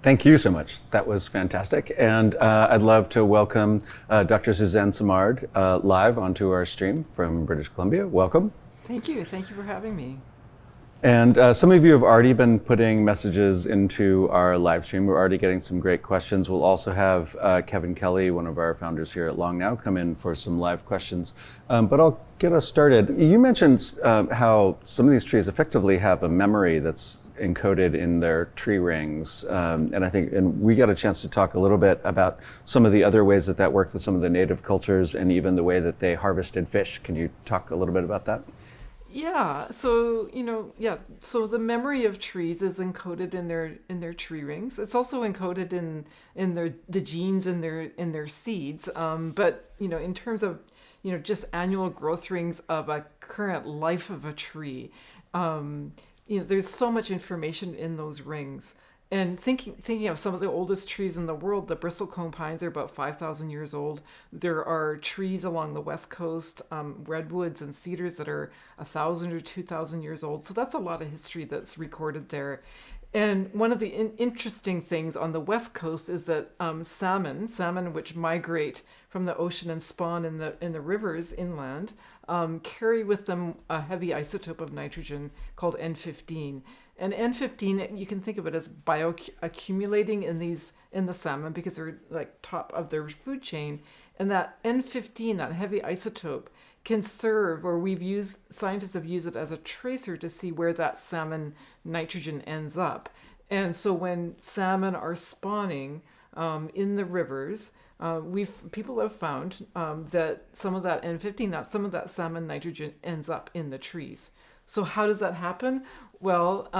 Thank you so much. That was fantastic. And I'd love to welcome Dr. Suzanne Simard live onto our stream from British Columbia. Welcome. Thank you. Thank you for having me. And some of you have already been putting messages into our live stream. We're already getting some great questions. We'll also have Kevin Kelly, one of our founders here at Long Now, come in for some live questions. But I'll get us started. You mentioned how some of these trees effectively have a memory that's encoded in their tree rings. And we got a chance to talk a little bit about some of the other ways that worked with some of the native cultures and even the way that they harvested fish. Can you talk a little bit about that? Yeah. So So the memory of trees is encoded in their tree rings. It's also encoded in the genes in their seeds. But in terms of just annual growth rings of a current life of a tree, there's so much information in those rings. And thinking of some of the oldest trees in the world, the bristlecone pines are about 5,000 years old. There are trees along the west coast, redwoods and cedars that are 1,000 or 2,000 years old. So that's a lot of history that's recorded there. And one of the interesting things on the west coast is that salmon which migrate from the ocean and spawn in the rivers inland, carry with them a heavy isotope of nitrogen called N15. And N15, you can think of it as bioaccumulating in the salmon because they're like top of their food chain. And that N15, that heavy isotope, can serve, or scientists have used it as a tracer to see where that salmon nitrogen ends up. And so when salmon are spawning in the rivers, people have found that some of that N15, some of that salmon nitrogen ends up in the trees. So how does that happen? Well,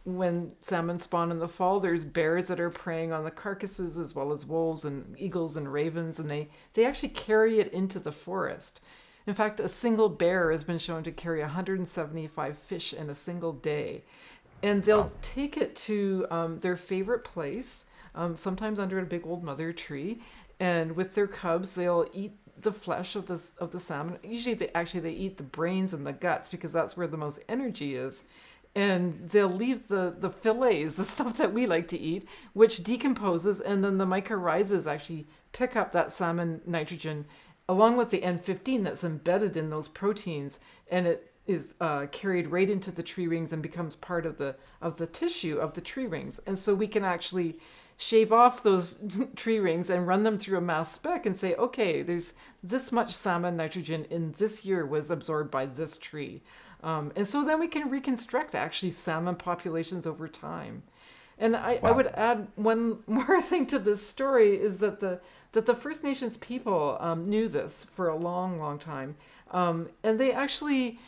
when salmon spawn in the fall, there's bears that are preying on the carcasses as well as wolves and eagles and ravens, and they actually carry it into the forest. In fact, a single bear has been shown to carry 175 fish in a single day. And they'll take it to their favorite place, sometimes under a big old mother tree, and with their cubs, they'll eat the flesh of the salmon. Usually they eat the brains and the guts because that's where the most energy is. And they'll leave the fillets, the stuff that we like to eat, which decomposes, and then the mycorrhizas actually pick up that salmon nitrogen along with the N15 that's embedded in those proteins, and it is carried right into the tree rings and becomes part of the tissue of the tree rings. And so we can actually shave off those tree rings and run them through a mass spec and say, okay, there's this much salmon nitrogen in this year was absorbed by this tree. And so then we can reconstruct actually salmon populations over time. And I would add one more thing to this story is that the First Nations people knew this for a long, long time. And they actually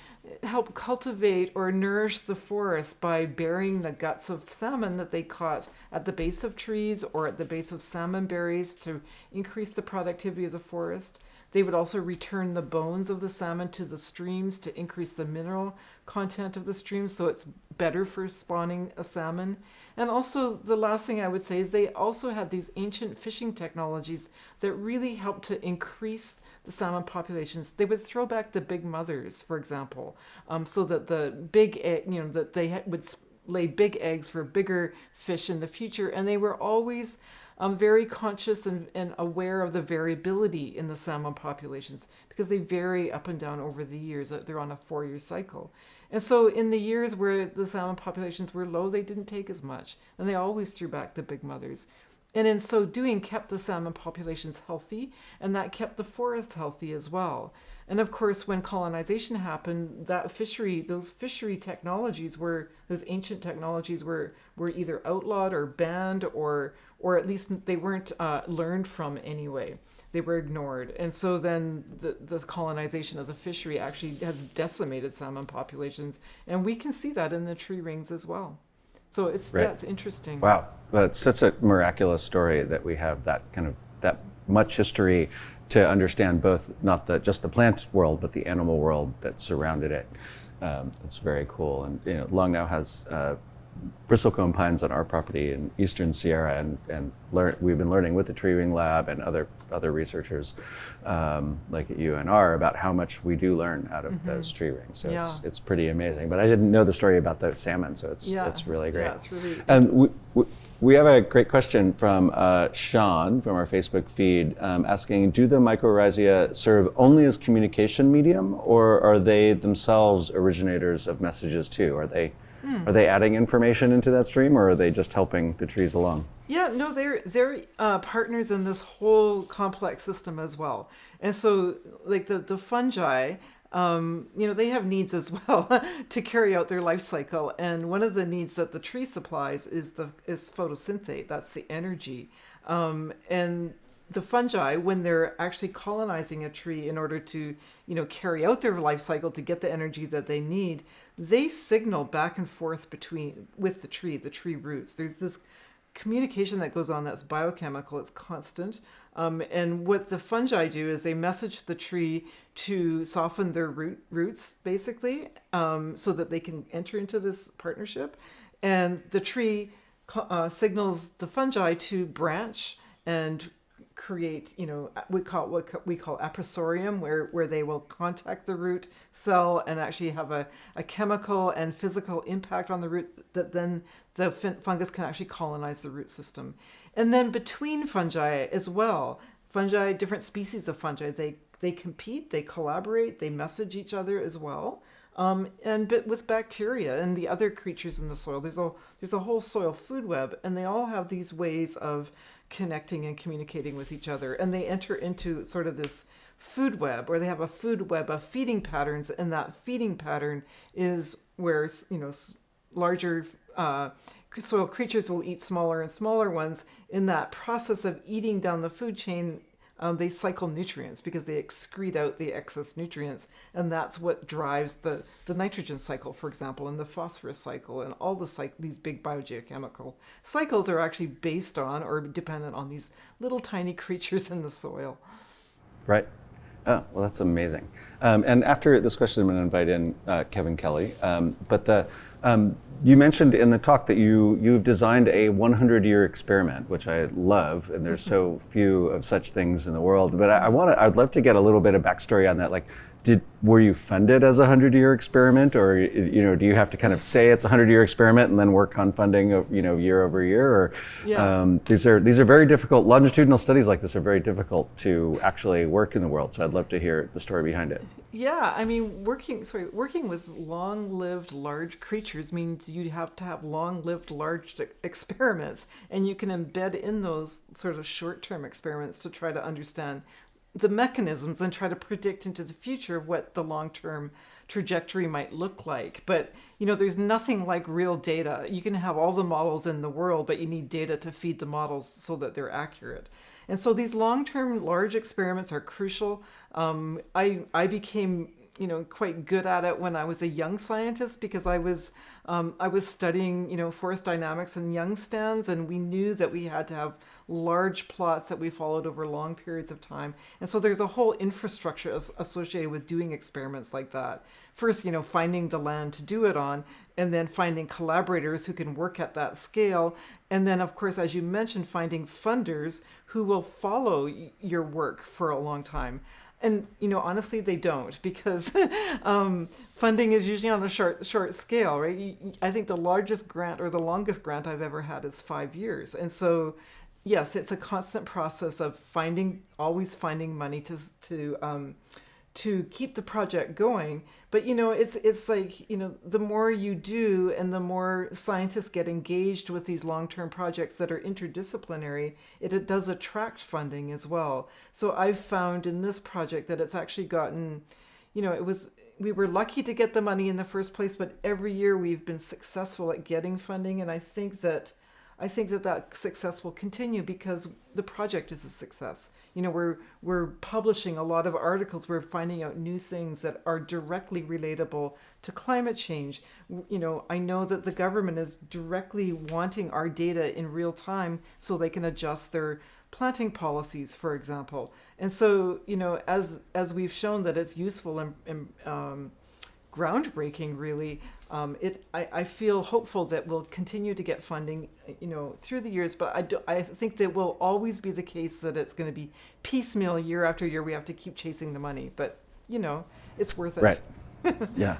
help cultivate or nourish the forest by burying the guts of salmon that they caught at the base of trees or at the base of salmon berries to increase the productivity of the forest. They would also return the bones of the salmon to the streams to increase the mineral content of the streams, so it's better for spawning of salmon. And also, the last thing I would say is they also had these ancient fishing technologies that really helped to increase the salmon populations. They would throw back the big mothers, for example, so that the big, that they would lay big eggs for bigger fish in the future, and they were always very conscious and aware of the variability in the salmon populations because they vary up and down over the years. They're on a 4-year cycle. And so in the years where the salmon populations were low, they didn't take as much, and they always threw back the big mothers. And in so doing, kept the salmon populations healthy, and that kept the forest healthy as well. And of course, when colonization happened, those fishery technologies those ancient technologies were either outlawed or banned, or at least they weren't learned from anyway. They were ignored. And so then the colonization of the fishery actually has decimated salmon populations. And we can see that in the tree rings as well. So it's interesting. Wow, that's such a miraculous story that we have that much history to understand both just the plant world, but the animal world that surrounded it. It's very cool. And Long Now has bristlecone pines on our property in Eastern Sierra, and we've been learning with the Tree Ring Lab and other researchers like at UNR about how much we do learn out of those tree rings. So it's pretty amazing. But I didn't know the story about the salmon, so it's really great. Yeah, it's really. And We have a great question from Sean from our Facebook feed asking, do the mycorrhizia serve only as communication medium, or are they themselves originators of messages too? Are they adding information into that stream, or are they just helping the trees along? Yeah, no, they're partners in this whole complex system as well. And so, like the fungi, they have needs as well to carry out their life cycle. And one of the needs that the tree supplies is photosynthate. That's the energy. And the fungi, when they're actually colonizing a tree in order to, carry out their life cycle to get the energy that they need, they signal back and forth with the tree roots. There's this communication that goes on that's biochemical, it's constant. And what the fungi do is they message the tree to soften their roots, basically, so that they can enter into this partnership. And the tree signals the fungi to branch and create, what we call aprosorium, where they will contact the root cell and actually have a chemical and physical impact on the root that then the fungus can actually colonize the root system. And then between fungi as well, different species of fungi, they compete, they collaborate, they message each other as well. But with bacteria and the other creatures in the soil, there's a whole soil food web, and they all have these ways of connecting and communicating with each other. And they enter into sort of this food web, or they have a food web of feeding patterns, and that feeding pattern is where larger soil creatures will eat smaller and smaller ones. In that process of eating down the food chain, they cycle nutrients because they excrete out the excess nutrients, and that's what drives the nitrogen cycle, for example, and the phosphorus cycle, and all these big biogeochemical cycles are actually based on or dependent on these little tiny creatures in the soil. Right. Oh, well, that's amazing. And after this question, I'm going to invite in Kevin Kelly. But you mentioned in the talk that you've designed a 100-year experiment, which I love, and there's so few of such things in the world. But I'd love to get a little bit of backstory on that. Like, were you funded as a 100-year experiment, or do you have to kind of say it's a 100-year experiment and then work on funding year over year? Or these are very difficult. Longitudinal studies like this are very difficult to actually work in the world. So I'd love to hear the story behind it. Yeah, I mean, working with long-lived large creatures means you have to have long-lived large experiments, and you can embed in those sort of short-term experiments to try to understand the mechanisms and try to predict into the future of what the long-term trajectory might look like. But, there's nothing like real data. You can have all the models in the world, but you need data to feed the models so that they're accurate. And so these long-term large experiments are crucial. I became quite good at it when I was a young scientist, because I was studying forest dynamics in young stands, and we knew that we had to have large plots that we followed over long periods of time. And so there's a whole infrastructure associated with doing experiments like that. First, finding the land to do it on, and then finding collaborators who can work at that scale. And then, of course, as you mentioned, finding funders who will follow your work for a long time. And, honestly, they don't, because funding is usually on a short scale, right? I think the largest grant or the longest grant I've ever had is 5 years. And so, yes, it's a constant process of always finding money to keep the project going. But, it's like, the more you do and the more scientists get engaged with these long-term projects that are interdisciplinary, it does attract funding as well. So I've found in this project that it's actually gotten, we were lucky to get the money in the first place, but every year we've been successful at getting funding. And I think that success will continue because the project is a success. We're publishing a lot of articles. We're finding out new things that are directly relatable to climate change. I know that the government is directly wanting our data in real time so they can adjust their planting policies, for example. And so, as we've shown that it's useful and groundbreaking, really. I feel hopeful that we'll continue to get funding, through the years. But I think that will always be the case that it's going to be piecemeal year after year. We have to keep chasing the money, but it's worth it. Right. Yeah.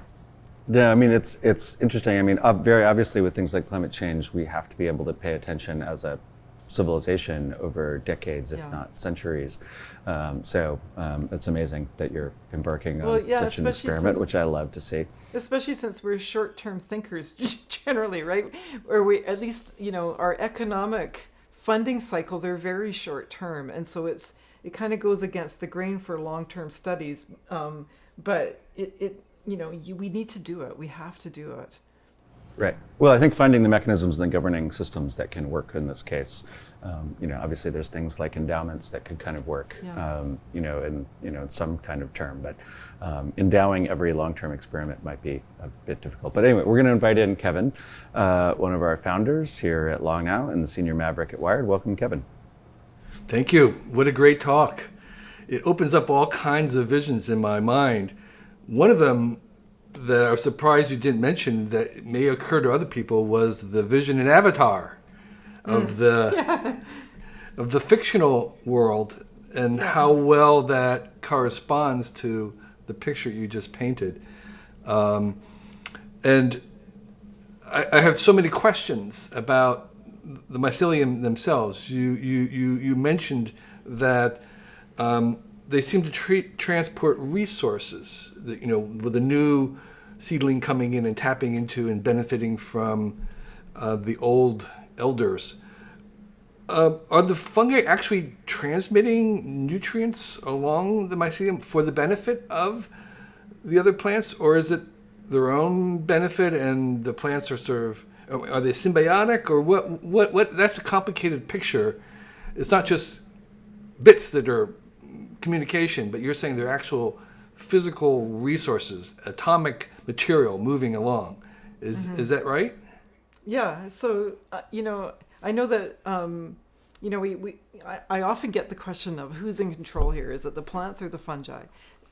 Yeah, I mean, it's interesting. I mean, very obviously with things like climate change, we have to be able to pay attention as a civilization over decades, if Yeah. not centuries. It's amazing that you're embarking Well, on yeah, such an especially experiment, since which I love to see. especially since we're short-term thinkers generally, right? Or we at least, our economic funding cycles are very short-term, and so it kind of goes against the grain for long-term studies. But we need to do it. We have to do it. Right. Well, I think finding the mechanisms and the governing systems that can work in this case. Obviously there's things like endowments that could kind of work, Yeah. in some kind of term, but endowing every long-term experiment might be a bit difficult. But anyway, we're going to invite in Kevin, one of our founders here at Long Now and the senior maverick at Wired. Welcome, Kevin. Thank you. What a great talk. It opens up all kinds of visions in my mind. One of them that I was surprised you didn't mention that may occur to other people was the vision and avatar of the of the fictional world and how well that corresponds to the picture you just painted. And I have so many questions about the mycelium themselves. You mentioned that they seem to transport resources. With a new seedling coming in and tapping into and benefiting from the old elders. Are the fungi actually transmitting nutrients along the mycelium for the benefit of the other plants, or is it their own benefit and the plants are are they symbiotic, or what? That's a complicated picture. It's not just bits that are communication, but you're saying they're actual physical resources, atomic material moving along. Is that right? Yeah. So I know that I often get the question of who's in control here. Is it the plants or the fungi?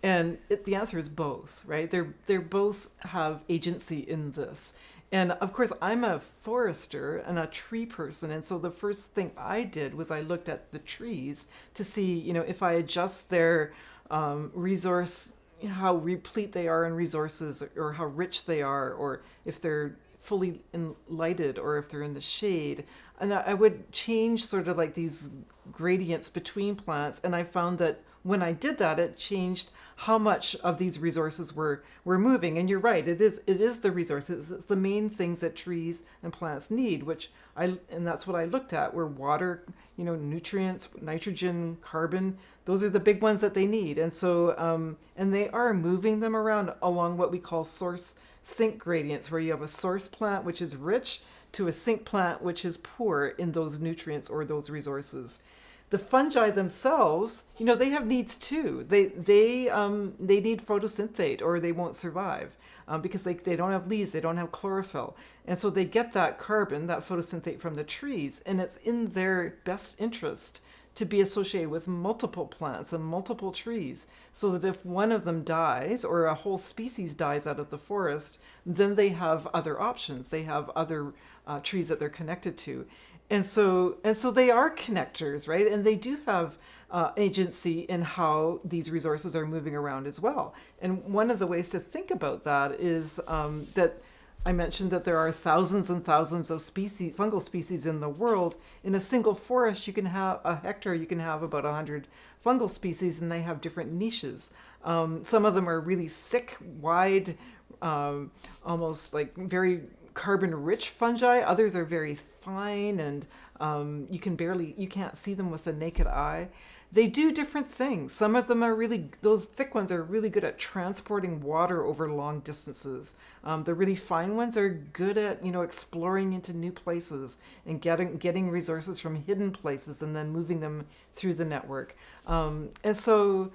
And the answer is both, right? They're both have agency in this. And of course, I'm a forester and a tree person. And so the first thing I did was I looked at the trees to see, if I adjust their resource, how replete they are in resources, or how rich they are, or if they're fully lighted, or if they're in the shade. And I would change sort of like these gradients between plants. And I found that when I did that, it changed how much of these resources were moving. And you're right, it is the resources. It's the main things that trees and plants need, and that's what I looked at, were water, nutrients, nitrogen, carbon. Those are the big ones that they need. And so, and they are moving them around along what we call source sink gradients, where you have a source plant, which is rich, to a sink plant, which is poor in those nutrients or those resources. The fungi themselves, they have needs too. They need photosynthate, or they won't survive because they don't have leaves, they don't have chlorophyll, and so they get that carbon, that photosynthate from the trees, and it's in their best interest to be associated with multiple plants and multiple trees, so that if one of them dies or a whole species dies out of the forest, then they have other options. They have other trees that they're connected to. And so they are connectors, right? And they do have agency in how these resources are moving around as well. And one of the ways to think about that is that I mentioned that there are thousands and thousands of fungal species in the world. In a single forest, you can have a hectare, you can have about 100 fungal species, and they have different niches. Some of them are really thick, wide, almost like very carbon-rich fungi. Others are very fine, and you can't see them with the naked eye. They do different things. Some of them those thick ones are really good at transporting water over long distances. The really fine ones are good at, exploring into new places and getting resources from hidden places and then moving them through the network. So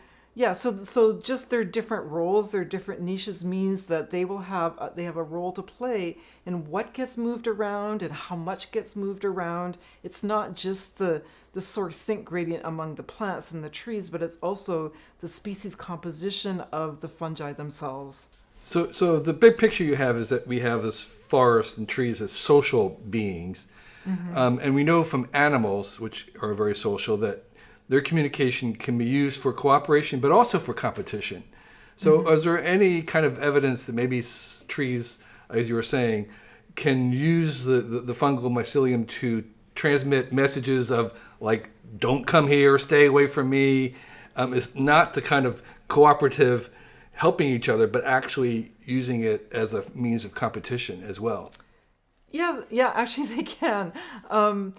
just their different roles, their different niches means that they have a role to play in what gets moved around and how much gets moved around. It's not just the source sink gradient among the plants and the trees, but it's also the species composition of the fungi themselves. So the big picture you have is that we have this forest and trees as social beings. Mm-hmm. And we know from animals, which are very social, that their communication can be used for cooperation, but also for competition. So is there any kind of evidence that maybe trees, as you were saying, can use the fungal mycelium to transmit messages of like, don't come here, stay away from me? It's not the kind of cooperative helping each other, but actually using it as a means of competition as well. Yeah, actually they can. I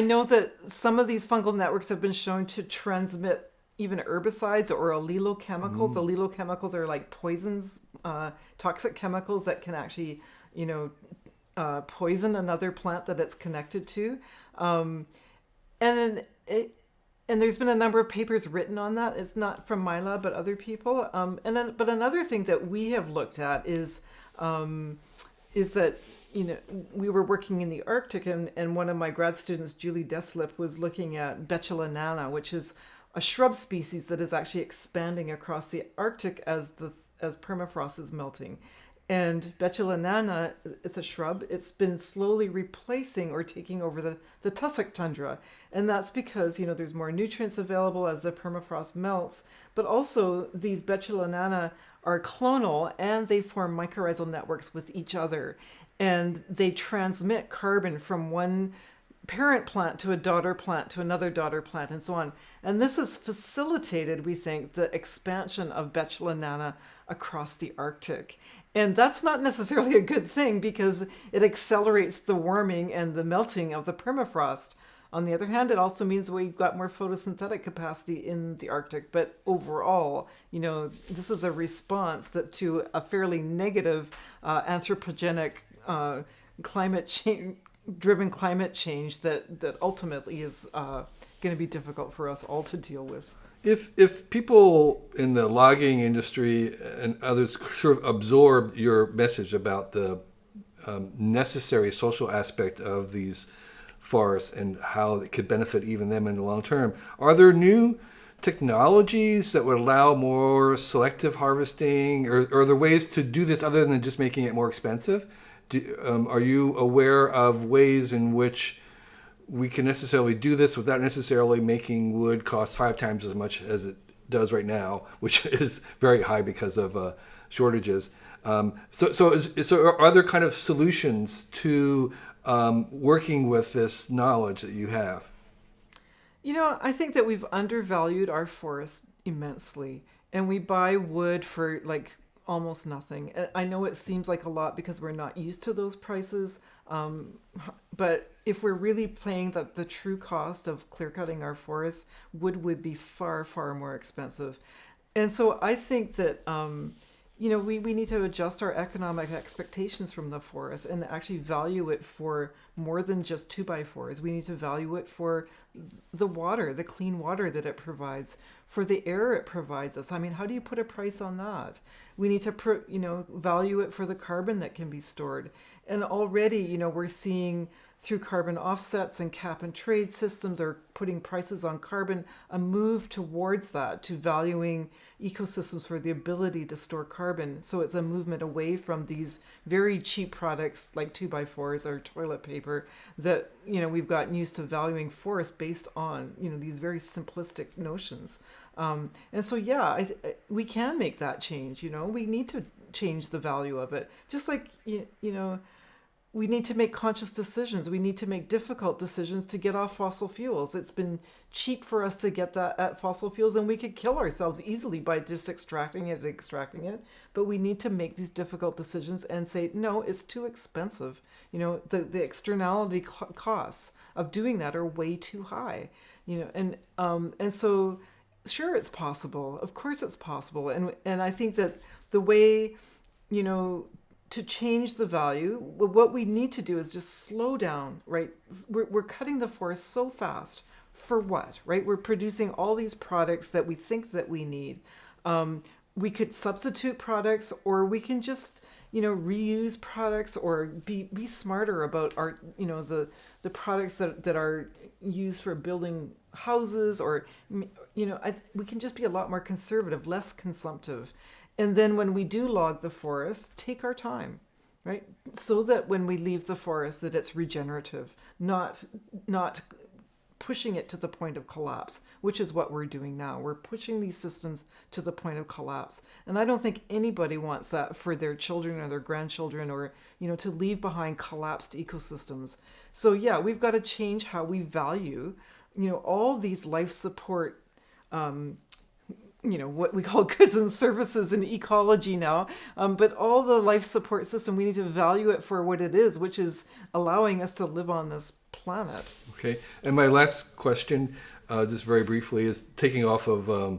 know that some of these fungal networks have been shown to transmit even herbicides or allelochemicals. Allelochemicals are like poisons, toxic chemicals that can actually, poison another plant that it's connected to. And there's been a number of papers written on that. It's not from my lab, but other people. But another thing that we have looked at is that, we were working in the Arctic, and one of my grad students, Julie Deslip, was looking at Betula nana, which is a shrub species that is actually expanding across the Arctic as permafrost is melting. And Betula nana, it's a shrub. It's been slowly replacing or taking over the tussock tundra. And that's because, there's more nutrients available as the permafrost melts. But also, these Betula nana are clonal, and they form mycorrhizal networks with each other. And they transmit carbon from one parent plant to a daughter plant to another daughter plant, and so on. And this has facilitated, we think, the expansion of Betula nana across the Arctic. And that's not necessarily a good thing because it accelerates the warming and the melting of the permafrost. On the other hand, it also means we've got more photosynthetic capacity in the Arctic. But overall, this is a response to a fairly negative anthropogenic climate change driven climate change that ultimately is going to be difficult for us all to deal with. If people in the logging industry and others sort of absorb your message about the necessary social aspect of these forests and how it could benefit even them in the long term, are there new technologies that would allow more selective harvesting, or are there ways to do this other than just making it more expensive? Are you aware of ways in which we can necessarily do this without necessarily making wood cost 5 times as much as it does right now, which is very high because of shortages? So are there kind of solutions to working with this knowledge that you have? I think that we've undervalued our forests immensely, and we buy wood for almost nothing. I know it seems like a lot because we're not used to those prices, but if we're really paying the true cost of clear cutting our forests, wood would be far, far more expensive. And so I think that we need to adjust our economic expectations from the forest and actually value it for more than just 2x4s. We need to value it for the water, the clean water that it provides, for the air it provides us. I mean, how do you put a price on that? We need to, value it for the carbon that can be stored. And already, we're seeing through carbon offsets and cap and trade systems are putting prices on carbon, a move towards that, to valuing ecosystems for the ability to store carbon. So it's a movement away from these very cheap products like 2x4s or toilet paper that, we've gotten used to valuing forests based on, these very simplistic notions. And so, we can make that change. We need to change the value of it. Just like, we need to make conscious decisions. We need to make difficult decisions to get off fossil fuels. It's been cheap for us to get that at fossil fuels, and we could kill ourselves easily by just extracting it. But we need to make these difficult decisions and say, no, it's too expensive. The externality costs of doing that are way too high. And so, sure, it's possible. Of course, it's possible. And I think that the way, to change the value, what we need to do is just slow down, right? We're cutting the forest so fast. For what, right? We're producing all these products that we think that we need. We could substitute products, or we can just, reuse products, or be smarter about our, the products that are used for building houses, or, we can just be a lot more conservative, less consumptive. And then when we do log the forest, take our time, right? So that when we leave the forest, that it's regenerative, not pushing it to the point of collapse, which is what we're doing now. We're pushing these systems to the point of collapse. And I don't think anybody wants that for their children or their grandchildren, or, to leave behind collapsed ecosystems. So yeah, we've got to change how we value, all these life support, what we call goods and services in ecology now, but all the life support system, we need to value it for what it is, which is allowing us to live on this planet. Okay, and my last question, just very briefly, is taking off of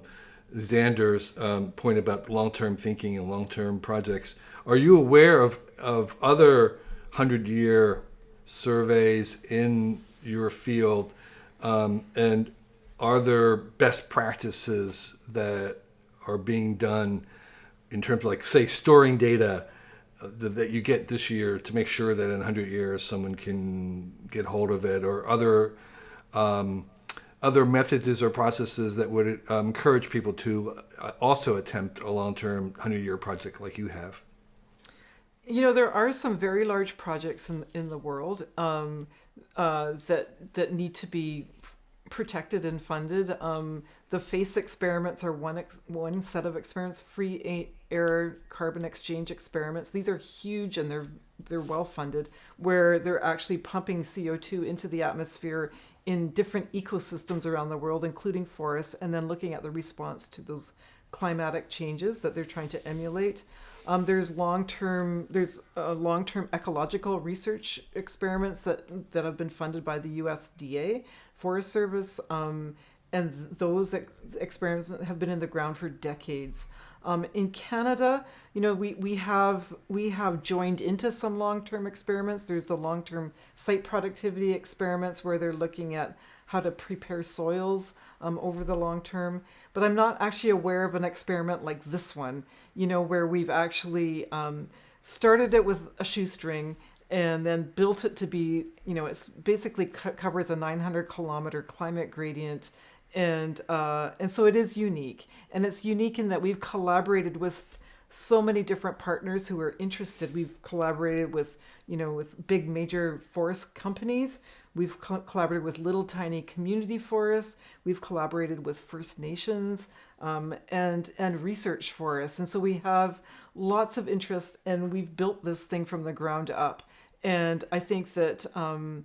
Xander's point about long-term thinking and long-term projects. Are you aware of other 100-year surveys in your field, and are there best practices that are being done in terms of, like, say, storing data that you get this year to make sure that in 100 years someone can get hold of it, or other methods or processes that would encourage people to also attempt a long-term 100-year project like you have? There are some very large projects in the world that need to be protected and funded. The FACE experiments are one set of experiments, free air carbon exchange experiments. These are huge, and they're well funded, where they're actually pumping CO2 into the atmosphere in different ecosystems around the world, including forests, and then looking at the response to those climatic changes that they're trying to emulate. There's long-term ecological research experiments that have been funded by the USDA Forest Service, and those experiments have been in the ground for decades. In Canada, we have joined into some long-term experiments. There's the long-term site productivity experiments, where they're looking at how to prepare soils over the long term. But I'm not actually aware of an experiment like this one, where we've actually started it with a shoestring and then built it to be, it's basically covers a 900-kilometer climate gradient. And so it is unique. And it's unique in that we've collaborated with so many different partners who are interested. We've collaborated with, with big major forest companies. We've collaborated with little tiny community forests. We've collaborated with First Nations and research forests. And so we have lots of interest, and we've built this thing from the ground up. And I think that, and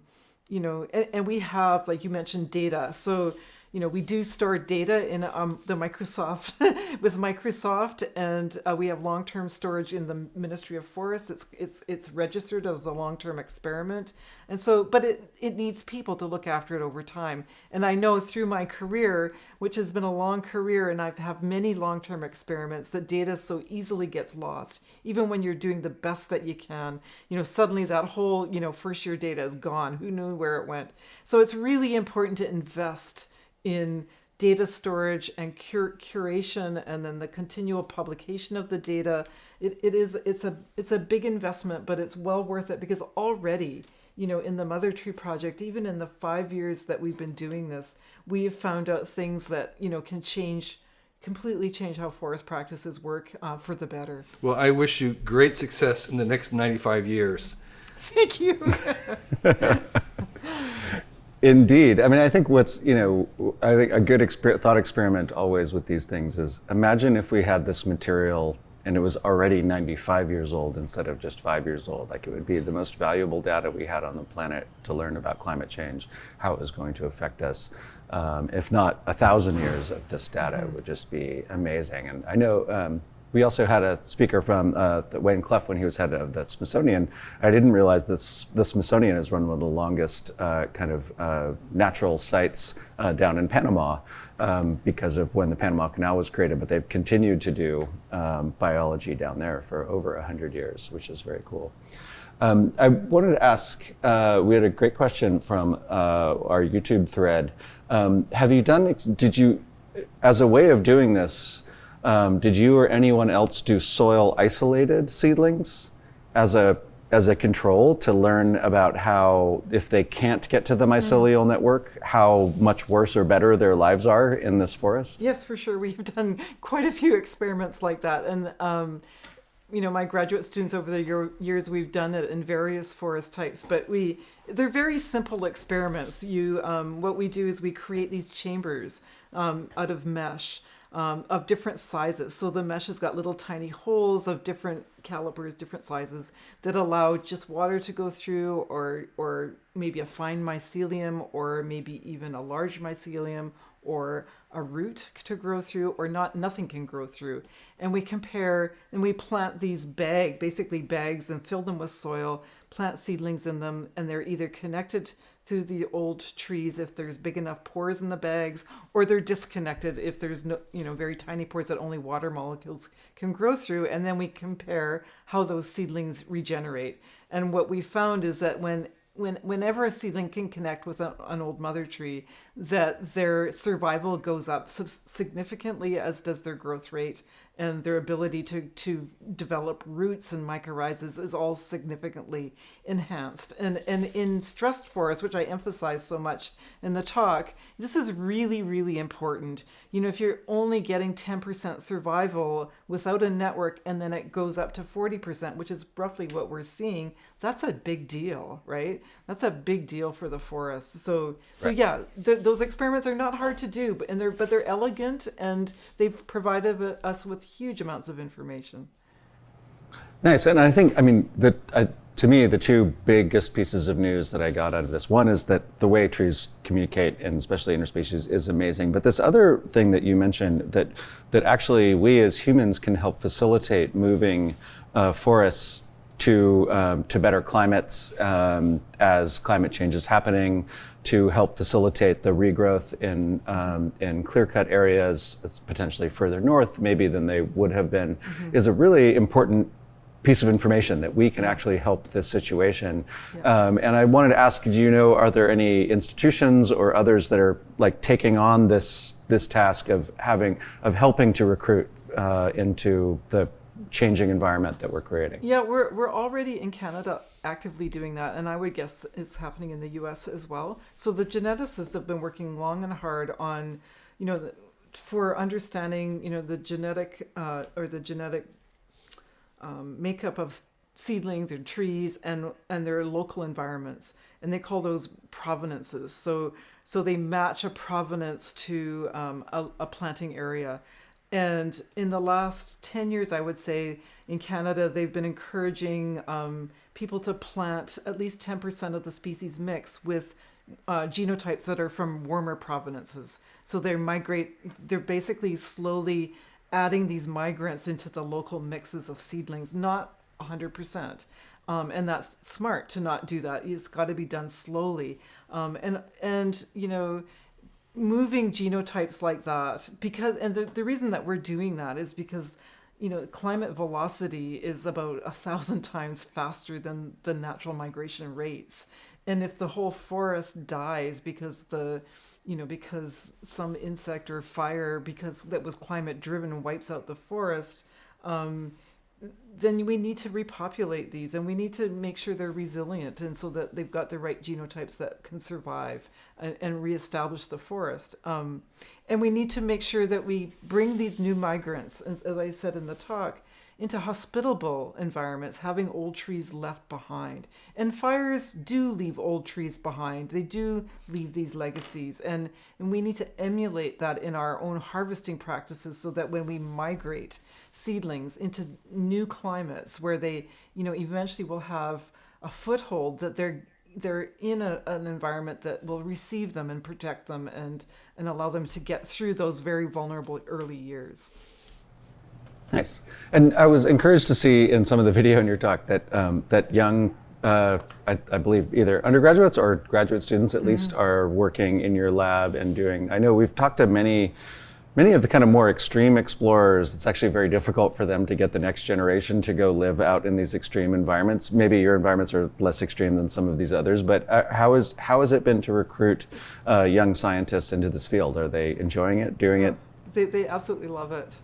we have, like you mentioned, data. So, we do store data in the Microsoft with Microsoft, and we have long-term storage in the Ministry of Forests. It's registered as a long-term experiment, and so, but it needs people to look after it over time. And I know through my career, which has been a long career, and I've had many long-term experiments, that data so easily gets lost. Even when you're doing the best that you can, suddenly that whole first year data is gone. Who knew where it went? So it's really important to invest in data storage and curation, and then the continual publication of the data. It's a big investment, but it's well worth it, because already, in the Mother Tree Project, even in the 5 years that we've been doing this, we have found out things that can completely change how forest practices work for the better. Well, I wish you great success in the next 95 years. Thank you. Indeed. I mean, I think I think a good thought experiment always with these things is, imagine if we had this material and it was already 95 years old instead of just 5 years old. Like, it would be the most valuable data we had on the planet to learn about climate change, how it was going to affect us. If not 1,000 years of this data, it would just be amazing. And I know we also had a speaker from Wayne Clough when he was head of the Smithsonian. I didn't realize the Smithsonian is one of the longest natural sites down in Panama because of when the Panama Canal was created, but they've continued to do biology down there for over 100 years, which is very cool. I wanted to ask, we had a great question from our YouTube thread. Did you, as a way of doing this, did you or anyone else do soil isolated seedlings as a control to learn about how, if they can't get to the mycelial network, how much worse or better their lives are in this forest? Yes, for sure. We've done quite a few experiments like that. And my graduate students over the years, we've done it in various forest types, but they're very simple experiments. What we do is we create these chambers out of mesh of different sizes. So the mesh has got little tiny holes of different calipers, different sizes that allow just water to go through, or maybe a fine mycelium, or maybe even a large mycelium, or a root to grow through, or nothing can grow through. And we compare and we plant these basically bags, and fill them with soil, plant seedlings in them, and they're either connected through the old trees if there's big enough pores in the bags, or they're disconnected if there's no, very tiny pores that only water molecules can grow through. And then we compare how those seedlings regenerate. And what we found is that whenever a seedling can connect with an old mother tree, that their survival goes up significantly, as does their growth rate, and their ability to develop roots and mycorrhizas is all significantly enhanced. And in stressed forests, which I emphasize so much in the talk, this is really, really important. If you're only getting 10% survival without a network, and then it goes up to 40%, which is roughly what we're seeing, that's a big deal, right? That's a big deal for the forest. So Right. yeah, those experiments are not hard to do, but they're elegant, and they've provided us with huge amounts of information. Nice. And I think, to me, the two biggest pieces of news that I got out of this, one is that the way trees communicate, and especially interspecies, is amazing. But this other thing that you mentioned, that actually we as humans can help facilitate moving forests to better climates as climate change is happening, to help facilitate the regrowth in clear-cut areas, that's potentially further north maybe than they would have been, is a really important piece of information that we can actually help this situation. Yeah. And I wanted to ask, are there any institutions or others that are taking on this task of helping to recruit into the changing environment that we're creating? Yeah, we're already in Canada actively doing that, and I would guess it's happening in the US as well. So the geneticists have been working long and hard on, for understanding, the genetic makeup of seedlings and trees and their local environments, and they call those provenances. So they match a provenance to a planting area. And in the last 10 years, I would say, in Canada, they've been encouraging people to plant at least 10% of the species mix with genotypes that are from warmer provenances. So they're basically slowly adding these migrants into the local mixes of seedlings, not 100%. And that's smart to not do that. It's got to be done slowly. Moving genotypes like that, and the reason that we're doing that is because climate velocity is about 1,000 times faster than the natural migration rates. And if the whole forest dies because because some insect or fire, because that was climate driven, wipes out the forest, then we need to repopulate these, and we need to make sure they're resilient, and so that they've got the right genotypes that can survive and reestablish the forest. And we need to make sure that we bring these new migrants, as I said in the talk, into hospitable environments, having old trees left behind. And fires do leave old trees behind. They do leave these legacies. And we need to emulate that in our own harvesting practices, so that when we migrate seedlings into new climates where they, eventually will have a foothold, that they're in an environment that will receive them and protect them and allow them to get through those very vulnerable early years. Nice. And I was encouraged to see in some of the video in your talk that young, I believe either undergraduates or graduate students at least, are working in your lab and doing, I know we've talked to many of the kind of more extreme explorers. It's actually very difficult for them to get the next generation to go live out in these extreme environments. Maybe your environments are less extreme than some of these others, but how has it been to recruit young scientists into this field? Are they enjoying it, doing it? They absolutely love it.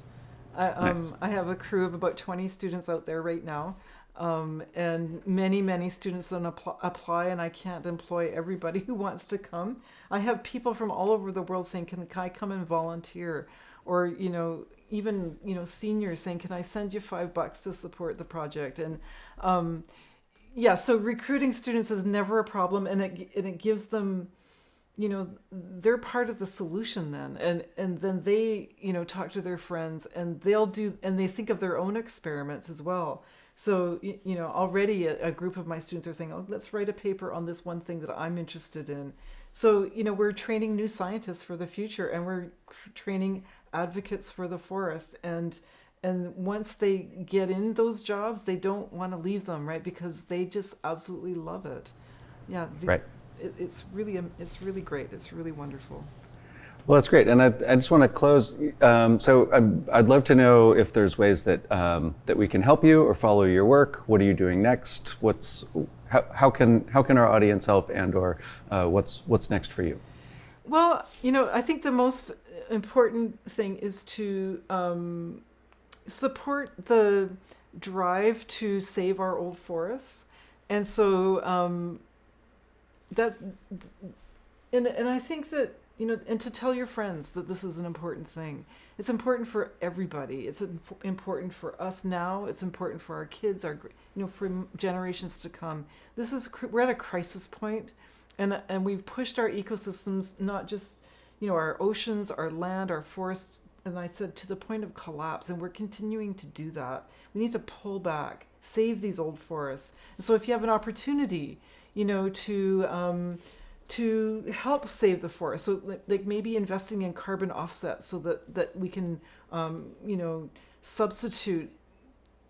Nice. I have a crew of about 20 students out there right now, and many students that apply, and I can't employ everybody who wants to come. I have people from all over the world saying, can I come and volunteer? or even seniors saying, can I send you $5 to support the project? And so recruiting students is never a problem, and it gives them, they're part of the solution then, and then they talk to their friends, and they think of their own experiments as well. So already a group of my students are saying, oh, let's write a paper on this one thing that I'm interested in. So we're training new scientists for the future, and we're training advocates for the forest, and once they get in those jobs, they don't want to leave them, right? Because they just absolutely love it. Yeah, right. It's really great. It's really wonderful. Well, that's great, and I just want to close. So I'd love to know if there's ways that that we can help you or follow your work. What are you doing next? How can our audience help, and/or what's next for you? Well, I think the most important thing is to support the drive to save our old forests, and so and I think that and to tell your friends that this is an important thing. It's important for everybody. It's important for us now. It's important for our kids, for generations to come. We're at a crisis point, and we've pushed our ecosystems, not just our oceans, our land, our forests, and I said to the point of collapse, and we're continuing to do that. We need to pull back, save these old forests. And so if you have an opportunity, to help save the forest, so like maybe investing in carbon offsets so that we can substitute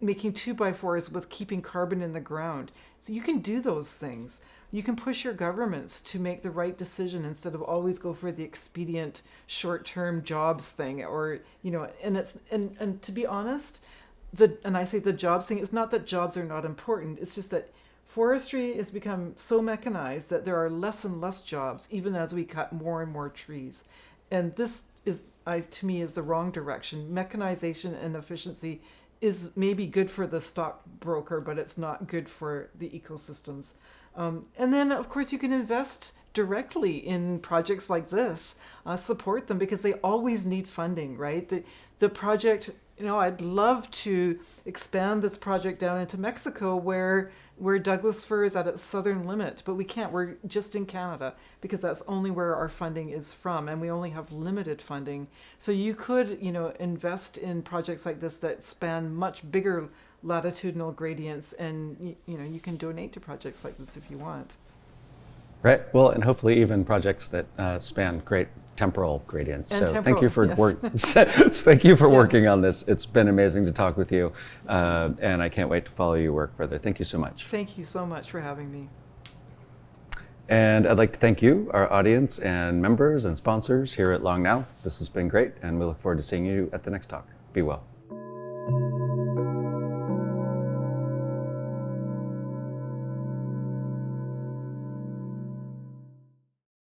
making 2x4s with keeping carbon in the ground. So you can do those things. You can push your governments to make the right decision instead of always go for the expedient short-term jobs thing, or and to be honest, and I say the jobs thing, it's not that jobs are not important, it's just that forestry has become so mechanized that there are less and less jobs, even as we cut more and more trees. And this is, to me, is the wrong direction. Mechanization and efficiency is maybe good for the stockbroker, but it's not good for the ecosystems. And then, of course, you can invest directly in projects like this, support them, because they always need funding, right? The project, I'd love to expand this project down into Mexico where Douglas fir is at its southern limit, but we can't. We're just in Canada because that's only where our funding is from, and we only have limited funding. So you could, invest in projects like this that span much bigger latitudinal gradients, and you can donate to projects like this if you want. Right. Well, and hopefully even projects that span great temporal gradients. And so thank you for yes. thank you for working on this. It's been amazing to talk with you, and I can't wait to follow your work further. Thank you so much. Thank you so much for having me. And I'd like to thank you, our audience and members and sponsors here at Long Now. This has been great, and we look forward to seeing you at the next talk. Be well.